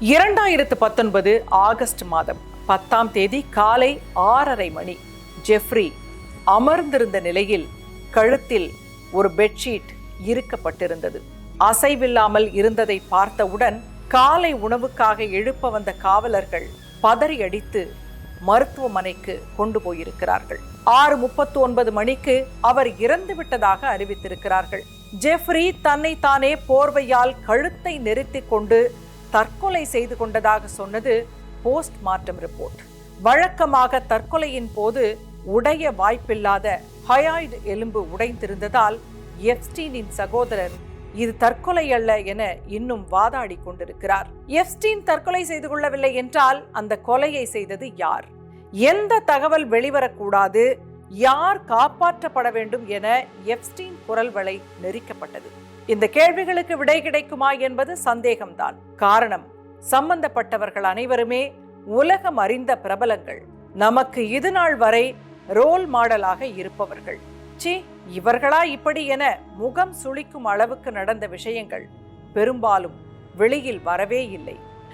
2019 August மாதம் 10ஆம் தேதி காலை 6:30 மணி. ஜெஃப்ரி அமர்ந்திருந்த நிலையில் கழுத்தில் ஒரு பெட்ஷீட் இறுக்கப்பட்டிருந்தது. அசைவில்லாமல் இருந்ததை பார்த்தவுடன் காலை உணவுக்காக எழுப்ப வந்த காவலர்கள் பதறி அடித்து மருத்துவமனைக்கு கொண்டு போயிருக்கிறார்கள். 6:39 மணிக்கு அவர் இறந்து விட்டதாக அறிவித்திருக்கிறார்கள். ஜெஃப்ரி தன்னை தானே போர்வையால் கழுத்தை நெரித்துக் கொண்டு தற்கொலை செய்து கொண்டதாக சொன்னது போஸ்ட்மார்ட்டம் ரிப்போர்ட். வழக்கமாக தற்கொலையின் போது உடைய வாய்ப்பில்லாத ஹயாய்டு எலும்பு உடைந்திருந்ததால் எப்ஸ்டீனின் சகோதரர் இது தற்கொலை அல்ல என இன்னும் வாதாடி கொண்டிருக்கிறார். எப்ஸ்டீன் தற்கொலை செய்து கொள்ளவில்லை என்றால் அந்த கொலையை செய்தது யார்? எந்த தகவல் வெளிவரக்கூடாது, யார் காப்பாற்றப்பட வேண்டும் என எப்ஸ்டீன் குரல் வலை நெரிக்கப்பட்டது. இந்த கேள்விகளுக்கு விடை கிடைக்குமா என்பது சந்தேகம்தான். காரணம், சம்பந்தப்பட்டவர்கள் அனைவருமே உலகம் அறிந்த பிரபலங்கள், நமக்கு இது நாள் வரை ரோல் மாடலாக இருப்பவர்கள். இவர்களா இப்படி என முகம் சுளிக்கும் அளவுக்கு நடந்த விஷயங்கள் பெரும்பாலும் வெளியில் வரவே இல்லை.